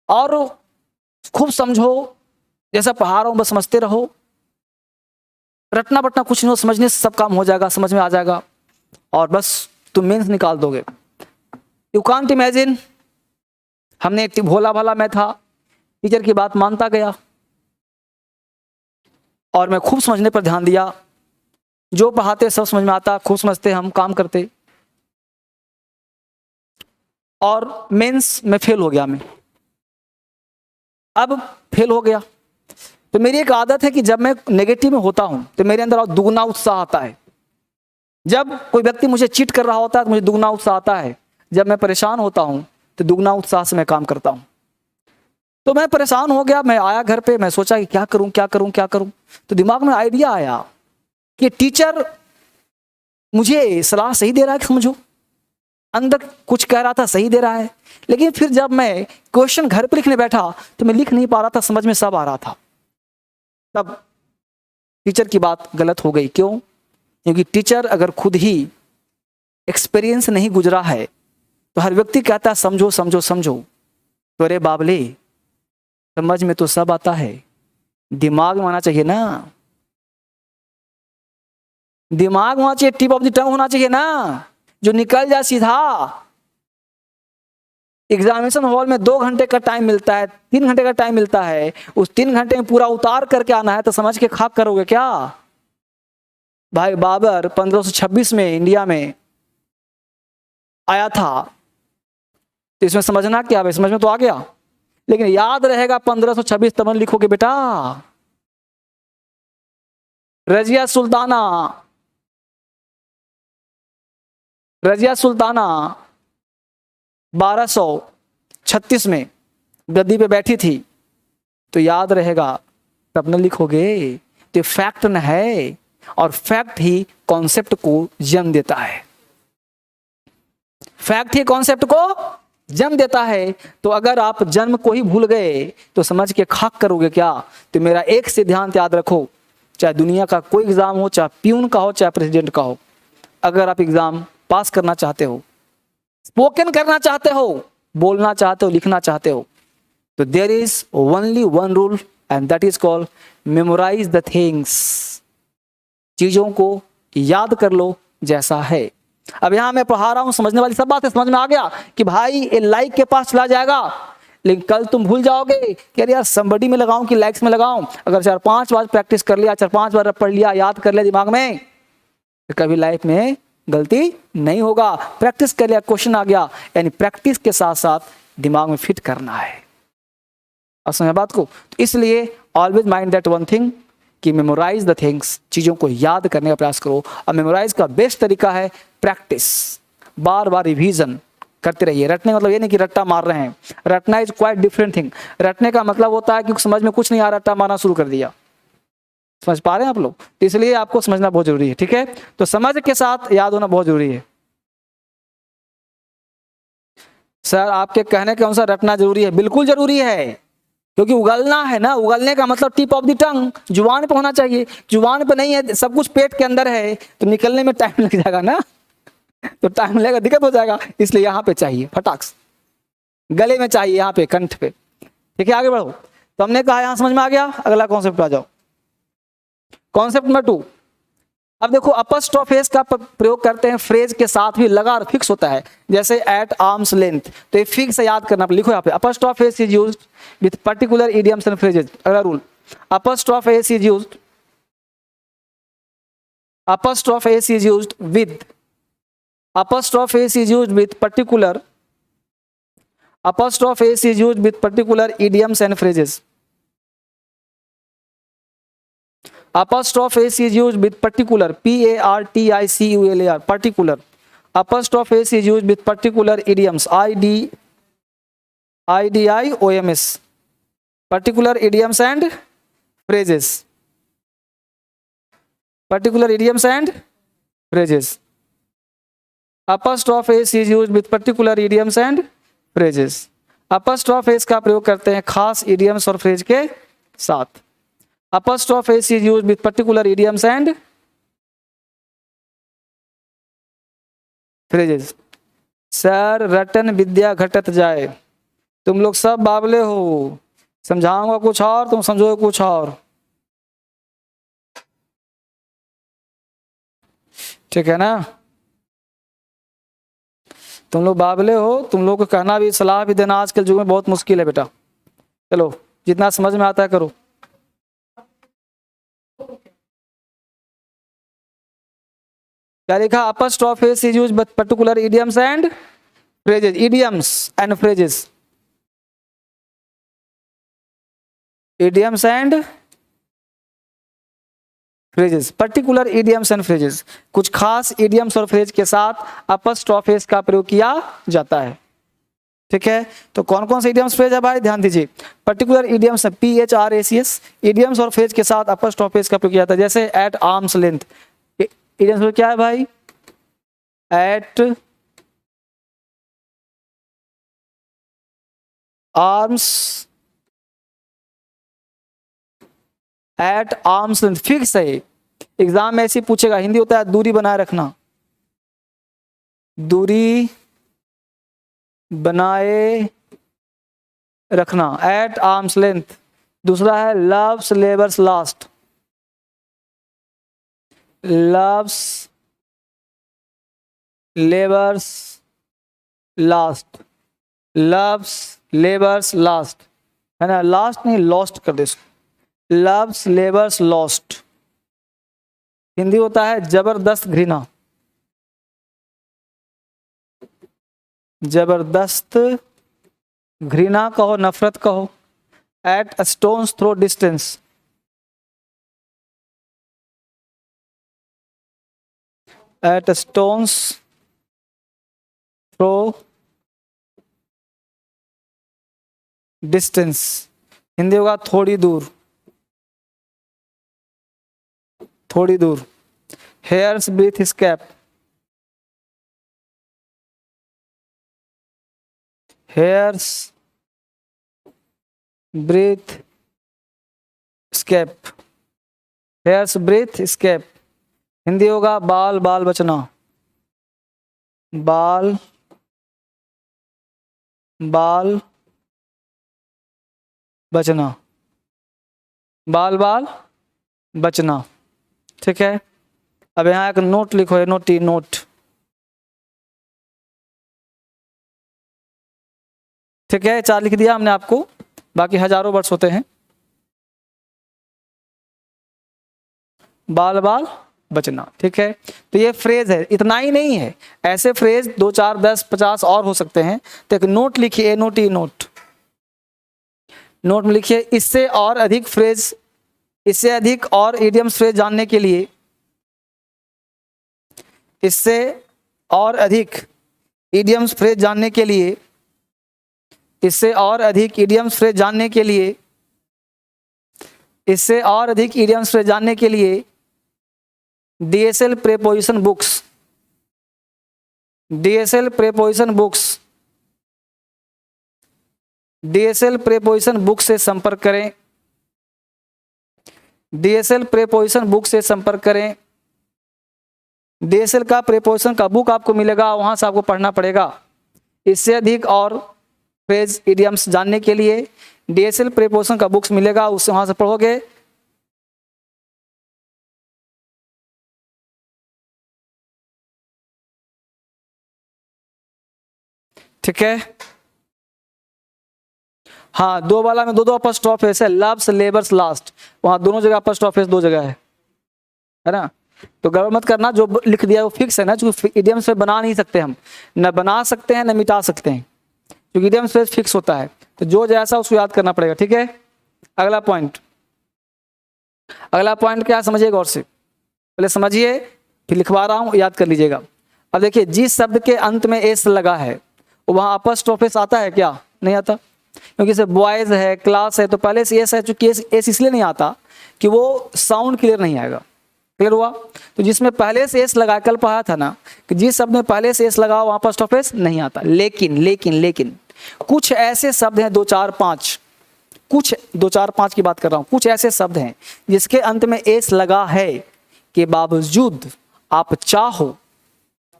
और खूब समझो, जैसा पढ़ा रहा हूं बस समझते रहो, रटना बटना कुछ नहीं हो, समझने से सब काम हो जाएगा, समझ में आ जाएगा, और बस तुम मेंस निकाल दोगे। यू कांट इमेजिन, हमने एक भोला भाला मैं था, टीचर की बात मानता गया, और मैं खूब समझने पर ध्यान दिया, जो पढ़ाते सब समझ में आता, खूब समझते, हम काम करते, और मेंस में फेल हो गया। मैं अब फेल हो गया, तो मेरी एक आदत है कि जब मैं नेगेटिव में होता हूं तो मेरे अंदर दुगना उत्साह आता है। जब कोई व्यक्ति मुझे चीट कर रहा होता है तो मुझे दुगना उत्साह आता है। जब मैं परेशान होता हूं तो दुगना उत्साह से मैं काम करता हूं। तो मैं परेशान हो गया, मैं आया घर पे, मैं सोचा कि क्या करूं क्या करूं क्या करूं। तो दिमाग में आइडिया आया कि टीचर मुझे सलाह सही दे रहा है कि समझो, अंदर कुछ कह रहा था सही दे रहा है, लेकिन फिर जब मैं क्वेश्चन घर पे लिखने बैठा तो मैं लिख नहीं पा रहा था, समझ में सब आ रहा था। तब टीचर की बात गलत हो गई। क्यों? क्योंकि टीचर अगर खुद ही एक्सपीरियंस नहीं गुजरा है तो हर व्यक्ति कहता है समझो समझो समझो, तो अरे बाबले, समझ में तो सब आता है, दिमाग में आना चाहिए ना, दिमाग होना चाहिए, टिप ऑफ द टंग होना चाहिए ना, जो निकल जाए सीधा। एग्जामिनेशन हॉल में 2 घंटे का टाइम मिलता है, 3 घंटे का टाइम मिलता है, उस 3 घंटे में पूरा उतार करके आना है, तो समझ के खाक करोगे क्या? भाई बाबर 1526 में इंडिया में आया था, तो इसमें समझना क्या है? समझ में तो आ गया, लेकिन याद रहेगा 1526 तब लिखोगे बेटा। रजिया सुल्ताना 1236 में गद्दी पे बैठी थी, तो याद रहेगा, तब न लिखोगे। तो फैक्ट न है, और फैक्ट ही कॉन्सेप्ट को जन्म देता है, फैक्ट ही कॉन्सेप्ट को जन्म देता है। तो अगर आप जन्म को ही भूल गए तो समझ के खाक करोगे क्या? तो मेरा एक सिद्धांत याद रखो, चाहे दुनिया का कोई एग्जाम हो, चाहे प्यून का हो, चाहे प्रेसिडेंट का हो, अगर आप एग्जाम पास करना चाहते हो, स्पोकन करना चाहते हो, बोलना चाहते हो, लिखना चाहते हो, तो there is only one rule, and that is called memorise the things. चीजों को याद कर लो जैसा है। अब यहां मैं पढ़ा रहा हूं, समझने वाली सब बातें समझ में आ गया कि भाई ये लाइक के पास चला जाएगा, लेकिन कल तुम भूल जाओगे कि अरे यार समबडी में लगाऊं कि लाइक्स में लगाऊं। अगर 4-5 बार प्रैक्टिस कर लिया, 4-5 बार पढ़ लिया, याद कर लिया दिमाग में, तो कभी लाइफ में गलती नहीं होगा। प्रैक्टिस कर लिया, क्वेश्चन आ गया, यानी प्रैक्टिस के साथ साथ दिमाग में फिट करना है। अब समझ बात को? तो इसलिए always mind that one thing कि मेमोराइज द थिंग्स, चीजों को याद करने का प्रयास करो। और मेमोराइज का बेस्ट तरीका है प्रैक्टिस, बार बार रिवीजन करते रहिए। रटने मतलब ये नहीं कि रट्टा मार रहे हैं, रटना इज क्वाइट डिफरेंट थिंग। रटने का मतलब होता है कि समझ में कुछ नहीं आ रहा, रट्टा मारना शुरू कर दिया। समझ पा रहे हैं आप लोग? तो इसलिए आपको समझना बहुत जरूरी है, ठीक है? तो समझ के साथ याद होना बहुत जरूरी है। सर आपके कहने के अनुसार रटना जरूरी है, बिल्कुल जरूरी है, क्योंकि उगलना है ना, उगलने का मतलब टिप ऑफ द टंग, जुबान पे होना चाहिए। जुबान पे नहीं है, सब कुछ पेट के अंदर है, तो निकलने में टाइम लग जाएगा ना, तो टाइम लगेगा, दिक्कत हो जाएगा। इसलिए यहाँ पे चाहिए फटाक से, गले में चाहिए, यहाँ पे कंठ पे, ठीक है? आगे बढ़ो। तो हमने कहा यहाँ समझ में आ गया, अगला कॉन्सेप्ट आ जाओ। कॉन्सेप्ट नंबर 2, अब देखो अपस्ट्रोफेस का प्रयोग करते हैं फ्रेज के साथ भी, लगा और फिक्स होता है, जैसे एट आर्म्स लेंथ, तो ये फिक्स है, याद करना। लिखो यहाँ पे apostrophe S is used with particular idioms and phrases. अगला rule, apostrophe S is used, apostrophe is used with, apostrophe is used with particular, apostrophe is used with particular idioms and phrases, apostrophe is used with particular, particular, particular, apostrophe is used with particular idioms, idioms, particular idioms and phrases, particular idioms and phrases. Apostrophe is used with particular idioms and phrases. Apostrophe का प्रयोग करते हैं खास idioms और phrase के साथ. Apostrophe is used with particular idioms and phrases. Sir रटन विद्या घटत जाए, तुम लोग सब बावले हो, समझाऊंगा कुछ और तुम समझोगे कुछ और, ठीक है ना। तुम लोग बावले हो, तुम लोग को कहना भी, सलाह भी देना आजकल युग में बहुत मुश्किल है बेटा। चलो जितना समझ में आता है करो। क्या लिखा? Apostrophe is used with particular idioms and phrases, idioms and phrases, idioms and phrases, particular idioms and phrases, कुछ खास इडियम्स और फ्रेज के साथ अपस्ट्रोफेस का प्रयोग किया जाता है, ठीक है। तो कौन कौन से इडियम्स फ्रेज है भाई, ध्यान दीजिए। पर्टिकुलर इडियम्स PHRACS, इडियम्स और फ्रेज के साथ अपस्ट्रोफेस का प्रयोग किया जाता है, जैसे एट आर्म्स लेंथ, इडियम्स क्या है भाई, at arms, at arms length fix है। एग्जाम में ऐसे पूछेगा, हिंदी होता है दूरी बनाए रखना, दूरी बनाए रखना, एट आर्म्स लेंथ। दूसरा है loves labours last, loves labours last, loves labours last, है ना, लास्ट नहीं लॉस्ट कर दे इसको, लव्स लेबर्स लॉस्ट। हिंदी होता है जबरदस्त घृणा, जबरदस्त घृणा कहो, नफरत कहो, at a stone's throw distance, at a stone's throw distance, Hindi होगा थोड़ी दूर, थोड़ी दूर। Hair's breadth escape, hair's breadth escape, hair's breadth escape, Hindi होगा बाल बाल बचना, बाल बाल बचना, बाल बाल बचना, ठीक है। अब यहाँ एक नोट लिखो, नोटी नोट, ठीक है, 4 लिख दिया हमने आपको, बाकी हजारों वर्ड्स होते हैं। बाल बाल बचना, ठीक है। तो ये फ्रेज है, इतना ही नहीं है, ऐसे फ्रेज 2 4 10 50 और हो सकते हैं। तो एक नोट लिखिए, नोटी नोट, नोट में लिखिए इससे और अधिक फ्रेज, इससे अधिक और इडियम्स फ्रेज जानने के लिए, इससे और अधिक इडियम्स फ्रेज जानने के लिए, इससे और अधिक इडियम्स फ्रेज जानने के लिए, इससे और अधिक इडियम्स फ्रेज जानने के लिए DSL preposition books, DSL preposition books, DSL preposition book से संपर्क करें, DSL प्रेपोजिशन बुक से संपर्क करें। DSL का प्रेपोजिशन का बुक आपको मिलेगा, वहां से आपको पढ़ना पड़ेगा। इससे अधिक और फ्रेज इडियम्स जानने के लिए DSL प्रेपोजिशन का बुक्स मिलेगा, उससे वहां से पढ़ोगे। ठीक है। हाँ, दो वाला में दो दो अपस्ट्रॉफ है, लव्स लेबर्स लास्ट, वहां दोनों जगह अपस्ट्रॉफ है, दो जगह है ना। तो गड़बड़ मत करना, जो लिख दिया वो फिक्स है ना, जो इडियम्स पे बना नहीं सकते हम, न बना सकते हैं न मिटा सकते हैं, क्योंकि इडियम्स पे फिक्स होता है, तो जो जैसा उसको याद करना पड़ेगा। ठीक है, अगला पॉइंट, अगला पॉइंट क्या समझिए गौर से, पहले समझिए फिर लिखवा रहा हूं, याद कर लीजिएगा। अब देखिए, जिस शब्द के अंत में एस लगा है वहां अपस्ट्रोफिस आता है क्या? नहीं आता, क्योंकि जैसे बॉयज है, क्लास है, तो पहले से एस है, चूंकि एस इसलिए नहीं आता कि वो साउंड क्लियर नहीं आएगा। क्लियर हुआ? तो जिसमें पहले से एस लगा, कल पढ़ा था ना कि जिस शब्द में पहले से एस लगा वहां अपस्ट्रोफिस नहीं आता। लेकिन लेकिन लेकिन कुछ ऐसे शब्द हैं, 2 4 5, कुछ 2 4 5 की बात कर रहा हूं, कुछ ऐसे शब्द हैं जिसके अंत में एस लगा है के बावजूद आप चाहो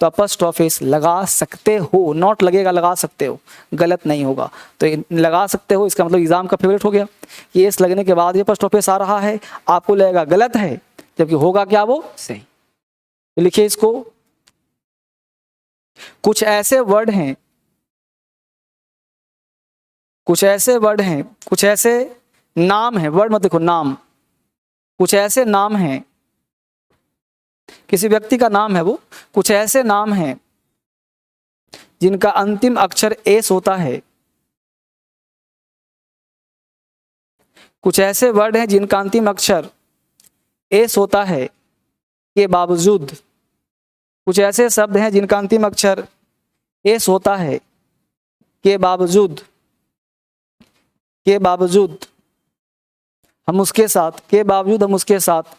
तो अपस्ट्रोफिस लगा सकते हो, नॉट लगेगा, लगा सकते हो, गलत नहीं होगा। तो लगा सकते हो इसका मतलब एग्जाम का फेवरेट हो गया, ये एस लगने के बाद ये अपस्ट्रोफिस आ रहा है, आपको लगेगा गलत है, जबकि होगा क्या? वो सही। तो लिखिए इसको, कुछ ऐसे वर्ड हैं, कुछ ऐसे वर्ड हैं, कुछ ऐसे नाम हैं, वर्ड मत देखो, नाम, कुछ ऐसे नाम हैं, किसी व्यक्ति का नाम है वो, कुछ ऐसे नाम हैं जिनका अंतिम अक्षर एस होता है, कुछ ऐसे वर्ड हैं जिनका अंतिम अक्षर एस होता है के बावजूद, कुछ ऐसे शब्द हैं जिनका अंतिम अक्षर एस होता है के बावजूद, के बावजूद हम उसके साथ, के बावजूद हम उसके साथ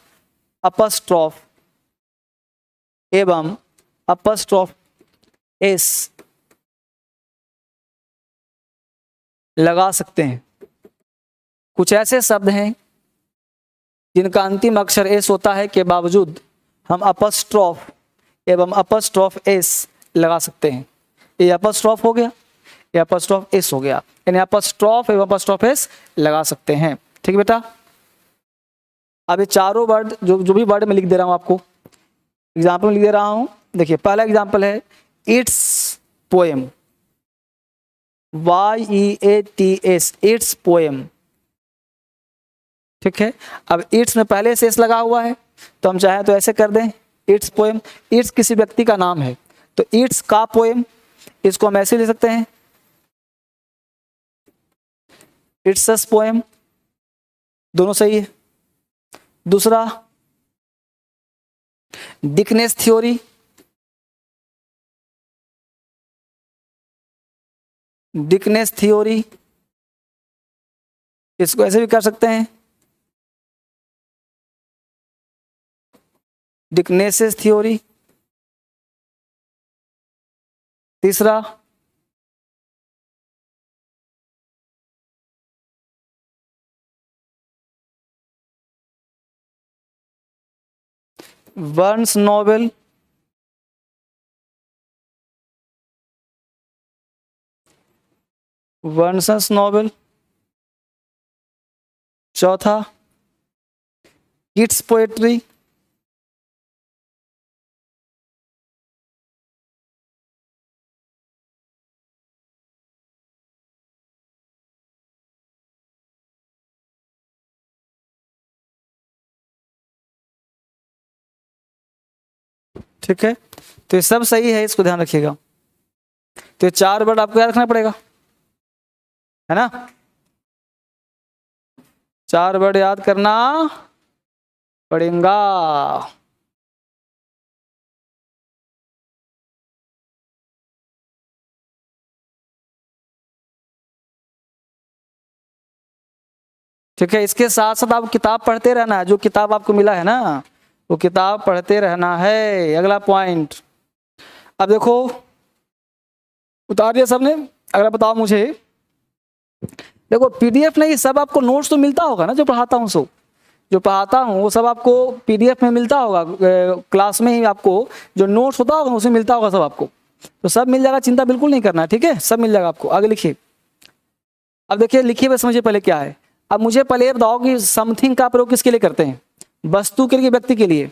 अपस्ट्रॉफ एवं अपस्ट्रॉफ एस लगा सकते हैं। कुछ ऐसे शब्द हैं जिनका अंतिम अक्षर एस होता है के बावजूद हम अपस्ट्रॉफ एवं अपस्ट्रॉफ एस लगा सकते हैं। ये अपस्ट्रॉफ हो गया, ये अपस्ट्रॉफ एस हो गया, यानी अपस्ट्रॉफ एवं अपस्ट्रॉफ एस लगा सकते हैं। ठीक है बेटा, अब ये चारों वर्ड जो भी वर्ड मैं लिख दे रहा हूं आपको, एग्जाम्पल लिख दे रहा हूं। देखिए, पहला एग्जाम्पल है it's poem, YEATS, it's poem. ठीक है, अब इट्स में पहले से एस लगा हुआ है, तो हम चाहें तो ऐसे कर दें, इट्स पोएम। इट्स किसी व्यक्ति का नाम है, तो इट्स का पोएम, इसको हम ऐसे ले सकते हैं, इट्स पोएम, दोनों सही है। दूसरा, डिकनेस थ्योरी, डिकनेस थ्योरी, इसको ऐसे भी कर सकते हैं, डिकनेसिस थ्योरी। तीसरा, बर्न्स नोबेल, वर्नस नोबेल। चौथा, किड्स पोएट्री, ठीक है। तो ये सब सही है, इसको ध्यान रखिएगा। तो ये 4 वर्ड आपको याद रखना पड़ेगा, है ना, 4 वर्ड याद करना पड़ेगा। ठीक है, इसके साथ साथ आप किताब पढ़ते रहना है, जो किताब आपको मिला है ना वो किताब पढ़ते रहना है। अगला पॉइंट, अब देखो उतार दिया सबने, अगला बताओ मुझे। देखो पीडीएफ नहीं, सब आपको नोट्स तो मिलता होगा ना, जो पढ़ाता हूँ, सो जो पढ़ाता हूँ वो सब आपको पीडीएफ में मिलता होगा, क्लास में ही आपको जो नोट्स होता होगा उसमें मिलता होगा सब आपको, तो सब मिल जाएगा, चिंता बिल्कुल नहीं करना है। ठीक है, सब मिल जाएगा आपको। आगे लिखिए, अब देखिए, लिखिए बस, समझिए पहले क्या है। अब मुझे पहले ये बताओ कि समथिंग का प्रयोग किसके लिए करते हैं? वस्तु के लिए, व्यक्ति के लिए?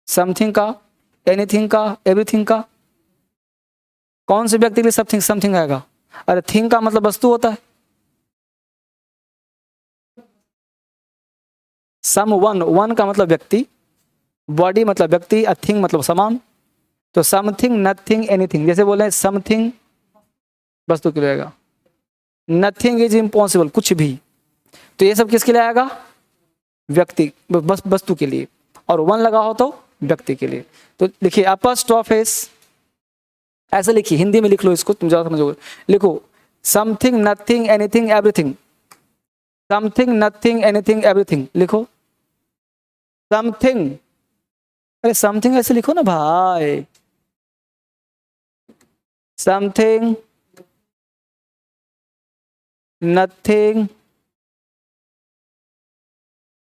समथिंग का, एनीथिंग का, एवरीथिंग का? कौन से व्यक्ति के लिए समथिंग समथिंग आएगा? अरे थिंग का मतलब वस्तु होता है। सम वन, वन का मतलब व्यक्ति, बॉडी मतलब व्यक्ति, अ थिंग मतलब सामान। तो समथिंग, नथिंग, एनीथिंग। जैसे बोले समथिंग वस्तु के लिए आएगा, नथिंग इज इम्पॉसिबल, कुछ भी। तो ये सब किसके लिए आएगा? व्यक्ति, बस वस्तु के लिए। और वन लगा हो तो व्यक्ति के लिए। तो देखिए अपॉस्ट्रोफेस ऐसे लिखिए, हिंदी में लिख लो इसको, तुम ज्यादा समझोगे। लिखो something, nothing, anything, everything. Something, nothing, anything, everything लिखो। समथिंग, अरे समथिंग ऐसे लिखो ना भाई। समथिंग, नथिंग,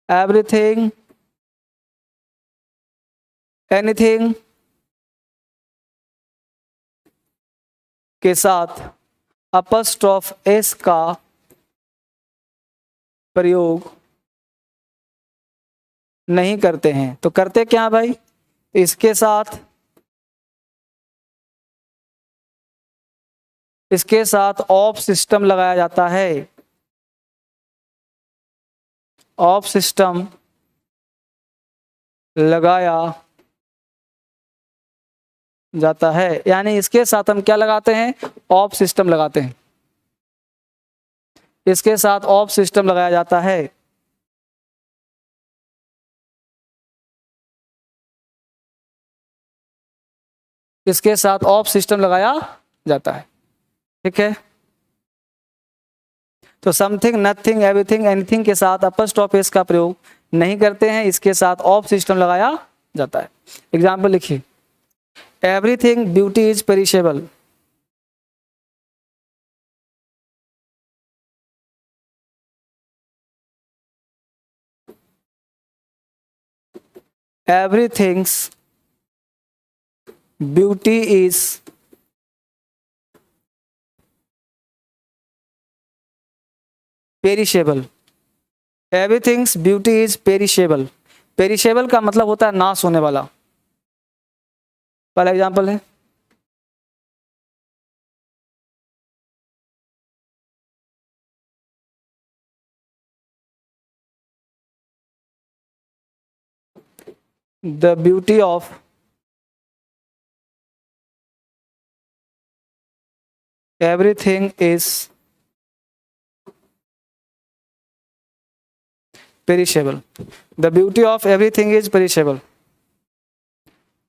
एवरीथिंग, एनीथिंग के साथ अपॉस्ट्रोफ एस का प्रयोग नहीं करते हैं। तो करते क्या भाई? इसके साथ ऑफ सिस्टम लगाया जाता है। ऑफ सिस्टम लगाया जाता है, यानी इसके साथ हम क्या लगाते हैं? ऑफ सिस्टम लगाते हैं। इसके साथ ऑफ सिस्टम लगाया जाता है। इसके साथ ऑफ सिस्टम लगाया जाता है। ठीक है। तो समथिंग, नथिंग, एवरीथिंग, एनीथिंग के साथ अपॉस्ट्रोफ एस का प्रयोग नहीं करते हैं, इसके साथ ऑफ सिस्टम लगाया जाता है। एग्जाम्पल लिखिए, everything beauty is perishable. Everything's beauty is perishable. Everything's beauty is perishable. Perishable का मतलब होता है नाश होने वाला। पहला एग्जाम्पल है the beauty of everything is perishable. The beauty of everything is perishable.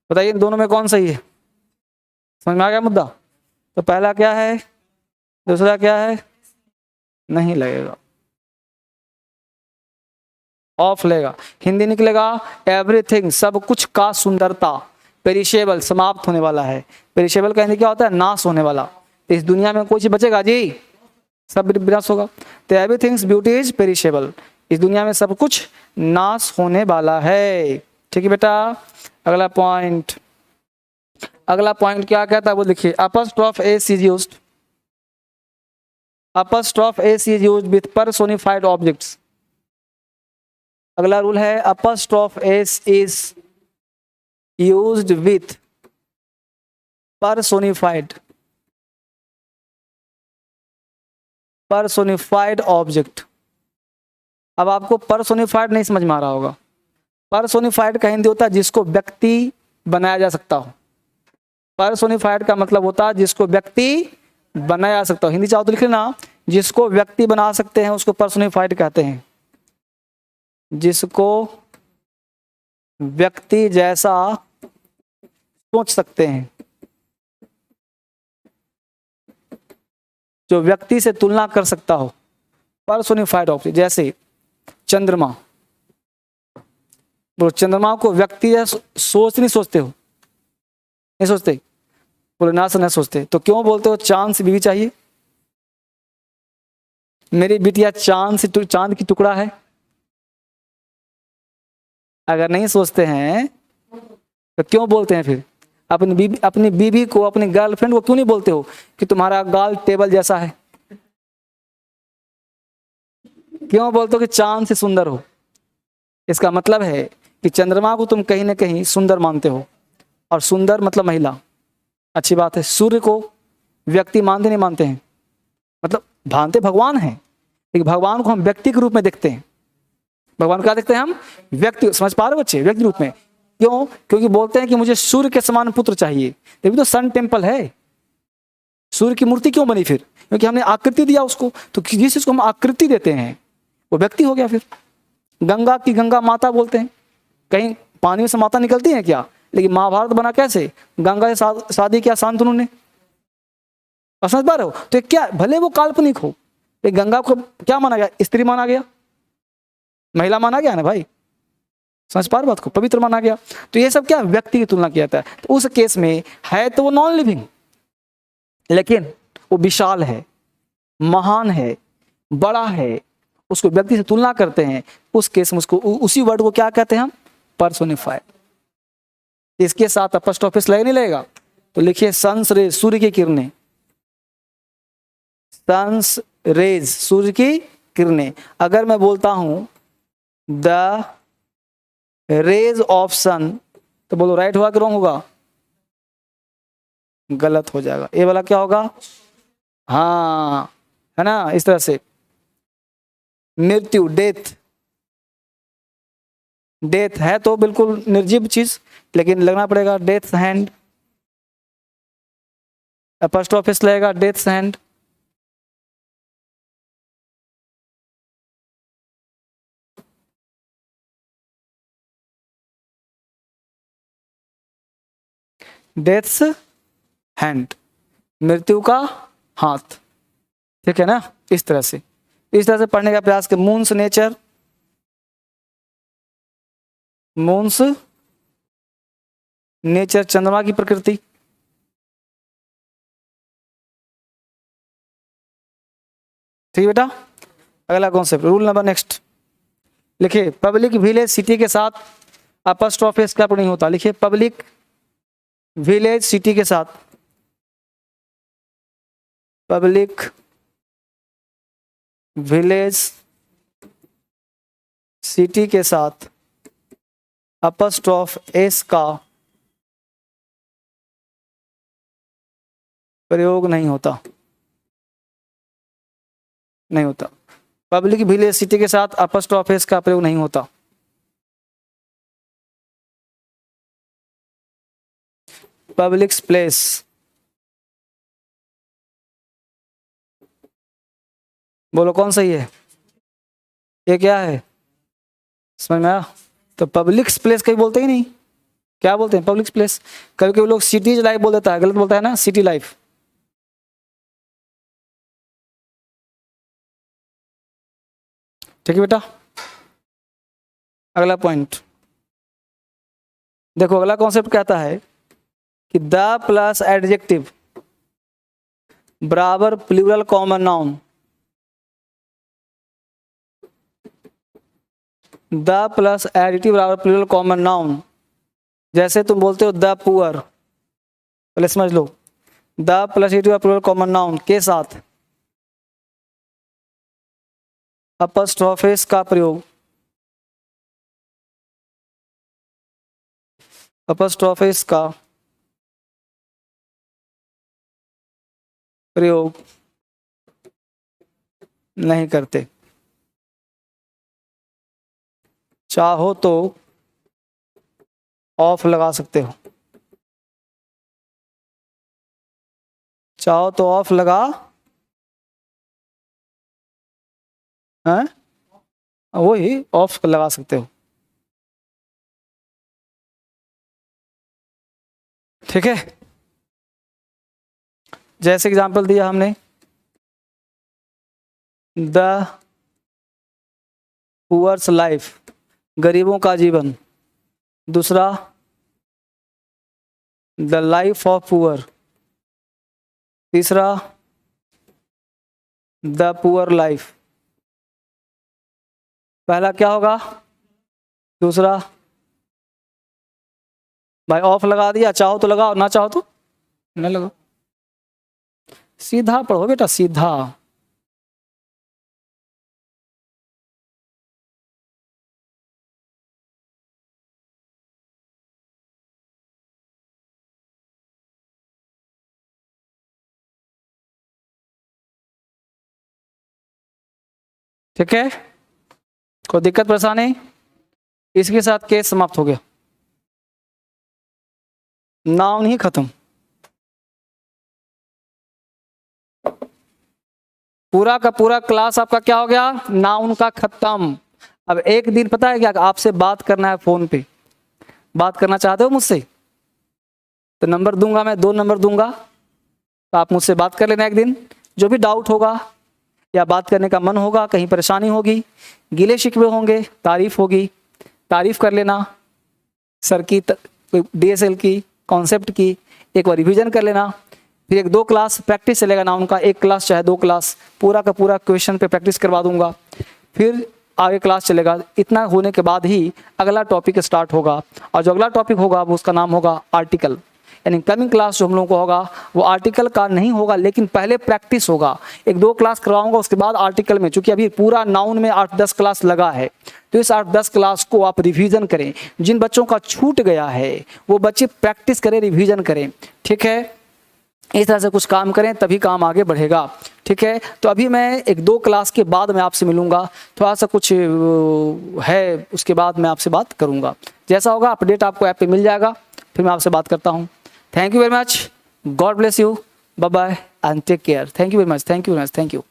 बताइए इन दोनों में कौन सही है? समझ में आ गया मुद्दा? तो पहला क्या है, दूसरा क्या है? नहीं लगेगा, ऑफ लेगा। हिंदी निकलेगा एवरीथिंग, सब कुछ का सुंदरता, पेरिशेबल समाप्त होने वाला है। पेरिशेबल का हिंदी क्या होता है? नाश होने वाला। तो इस दुनिया में कोई चीज बचेगा जी? सब विनाश होगा। तो एवरीथिंग्स ब्यूटी इज पेरिशेबल, इस दुनिया में सब कुछ नाश होने वाला है। ठीक है बेटा। अगला पॉइंट, अगला पॉइंट क्या कहता है वो देखिए, apostrophe S is used, apostrophe S is used with personified objects. अगला रूल है apostrophe S is used with personified object. अब आपको पर्सोनिफाइड नहीं समझ में आ रहा होगा। पर्सोनिफाइड का हिंदी होता है जिसको व्यक्ति बनाया जा सकता हो। पर्सोनिफाइड का मतलब होता है जिसको व्यक्ति बनाया जा सकता हो। हिंदी चाहो तो लिख लेना, जिसको व्यक्ति बना सकते हैं उसको पर्सोनिफाइड कहते हैं। जिसको व्यक्ति जैसा सोच सकते हैं, जो व्यक्ति से तुलना कर सकता हो, पर्सोनिफाइड ऑब्जेक्ट। जैसे चंद्रमा, बोलो चंद्रमा को व्यक्ति सोच नहीं सोचते हो? नहीं सोचते? बोले ना सर नहीं सोचते। तो क्यों बोलते हो चांद से बीवी चाहिए? मेरी बिटिया चांद की टुकड़ा है। अगर नहीं सोचते हैं तो क्यों बोलते हैं फिर? अपनी बीवी को, अपनी गर्लफ्रेंड को क्यों नहीं बोलते हो कि तुम्हारा गाल टेबल जैसा है? क्यों बोलते हो कि चांद से सुंदर हो? इसका मतलब है कि चंद्रमा को तुम कहीं ना कहीं सुंदर मानते हो, और सुंदर मतलब महिला। अच्छी बात है। सूर्य को व्यक्ति मानते नहीं मानते हैं? मतलब भानते भगवान हैं, लेकिन भगवान को हम व्यक्ति के रूप में देखते हैं। भगवान को क्या देखते हैं हम? व्यक्ति। समझ पा रहे बच्चे? व्यक्ति रूप में। क्यों? क्योंकि बोलते हैं कि मुझे सूर्य के समान पुत्र चाहिए। तभी तो सन टेम्पल है। सूर्य की मूर्ति क्यों बनी फिर? क्योंकि हमने आकृति दिया उसको। तो जिस चीज को हम आकृति देते हैं वो व्यक्ति हो गया। फिर गंगा की गंगा माता बोलते हैं। कहीं पानी में से माता निकलती है क्या? लेकिन महाभारत बना कैसे? गंगा से शादी किया शांतनु ने। समझ पा रहे हो? तो क्या, भले वो काल्पनिक हो, लेकिन गंगा को क्या माना गया? स्त्री माना गया, महिला माना गया ना भाई। समझ पा रहे बात को? पवित्र माना गया। तो ये सब क्या, व्यक्ति की तुलना किया जाता है। तो उस केस में है तो वो नॉन लिविंग, लेकिन वो विशाल है, महान है, बड़ा है, उसको व्यक्ति से तुलना करते हैं। उस केस में उसको, उसी वर्ड को क्या कहते हैं हम? पर्सोनिफाई। इसके साथ अपॉस्ट्रोफिस लगे नहीं लगेगा? तो लिखिए सन्स रेज, सूर्य की किरणें। सन्स रेज, सूर्य की किरणें। अगर मैं बोलता हूं द रेज ऑफ सन, तो बोलो राइट होगा कि रॉन्ग होगा? गलत हो जाएगा। ये वाला क्या होगा? हाँ, है ना? इस तरह से मृत्यु, डेथ। डेथ है तो बिल्कुल निर्जीव चीज, लेकिन लगना पड़ेगा डेथ हैंड। अपॉस्ट्रोफिस लगेगा डेथ हैंड। डेथ्स हैंड, मृत्यु का हाथ। ठीक है ना? इस तरह से पढ़ने का प्रयास कर। मून्स नेचर, मून्स नेचर, चंद्रमा की प्रकृति। ठीक है बेटा? अगला कॉन्सेप्ट, रूल नंबर नेक्स्ट। लिखिए पब्लिक विलेज सिटी के साथ अपॉस्ट्रोफिस का नहीं होता। लिखिए पब्लिक विलेज सिटी के साथ, पब्लिक विलेज सिटी के साथ अपॉस्ट्रोफ एस का प्रयोग नहीं होता। नहीं होता। पब्लिक विलेज सिटी के साथ अपॉस्ट्रोफ एस का प्रयोग नहीं होता। पब्लिक प्लेस, बोलो कौन सही है? ये क्या है? समझ में आया? तो पब्लिक प्लेस कहीं बोलते ही नहीं। क्या बोलते हैं? Public place. कभी कभी लोग सिटीज लाइफ बोल देता है, गलत बोलता है ना, सिटी लाइफ। ठीक है बेटा? अगला पॉइंट देखो। अगला कॉन्सेप्ट कहता है कि द प्लस एडजेक्टिव बराबर plural common noun. The plus additive बराबर प्लूरल कॉमन नाउन। जैसे तुम बोलते हो द पुअर, पहले समझ लो। The plus additive plural common noun के साथ अपॉस्ट्रोफिस का प्रयोग, अपॉस्ट्रोफिस का प्रयोग नहीं करते। चाहो तो ऑफ लगा सकते हो, चाहो तो ऑफ लगा, हैं? वही ऑफ लगा सकते हो। ठीक है? जैसे एग्जांपल दिया हमने, द पुअर्स लाइफ, गरीबों का जीवन। दूसरा द लाइफ ऑफ पुअर। तीसरा द पुअर लाइफ। पहला क्या होगा? दूसरा भाई ऑफ लगा दिया, चाहो तो लगाओ, ना चाहो तो न लगाओ। सीधा पढ़ो बेटा, सीधा। ठीक है, कोई दिक्कत परेशानी? इसके साथ केस समाप्त हो गया, नाउन ही खत्म, पूरा का पूरा क्लास आपका क्या हो गया, नाउन का खत्म। अब एक दिन पता है क्या, आपसे बात करना है, फोन पे बात करना चाहते हो मुझसे, तो नंबर दूंगा मैं, 2 नंबर दूंगा, तो आप मुझसे बात कर लेना एक दिन। जो भी डाउट होगा या बात करने का मन होगा, कहीं परेशानी होगी, गिले शिकवे होंगे, तारीफ होगी, तारीफ कर लेना सर की, DSL की, कॉन्सेप्ट की, एक बार रिवीजन कर लेना। फिर 1-2 क्लास प्रैक्टिस चलेगा ना उनका, 1 क्लास चाहे 2 क्लास, पूरा का पूरा क्वेश्चन पे प्रैक्टिस करवा दूंगा, फिर आगे क्लास चलेगा। इतना होने के बाद ही अगला टॉपिक स्टार्ट होगा, और जो अगला टॉपिक होगा वो उसका नाम होगा आर्टिकल। यानी कमिंग क्लास जो हम लोगों को होगा वो आर्टिकल का नहीं होगा, लेकिन पहले प्रैक्टिस होगा। 1-2 क्लास करवाऊंगा, उसके बाद आर्टिकल में, चूंकि अभी पूरा नाउन में 8-10 क्लास लगा है, तो इस 8-10 क्लास को आप रिवीजन करें। जिन बच्चों का छूट गया है वो बच्चे प्रैक्टिस करें, रिवीजन करें, ठीक है। इस तरह से कुछ काम करें, तभी काम आगे बढ़ेगा, ठीक है। तो अभी मैं 1-2 क्लास के बाद मैं आपसे मिलूंगा, थोड़ा सा कुछ है, उसके बाद मैं आपसे बात करूंगा। जैसा होगा अपडेट आपको ऐप पे मिल जाएगा, फिर मैं आपसे बात करता हूँ। Thank you very much, God bless you, bye bye and take care. Thank you very much, thank you very much, thank you.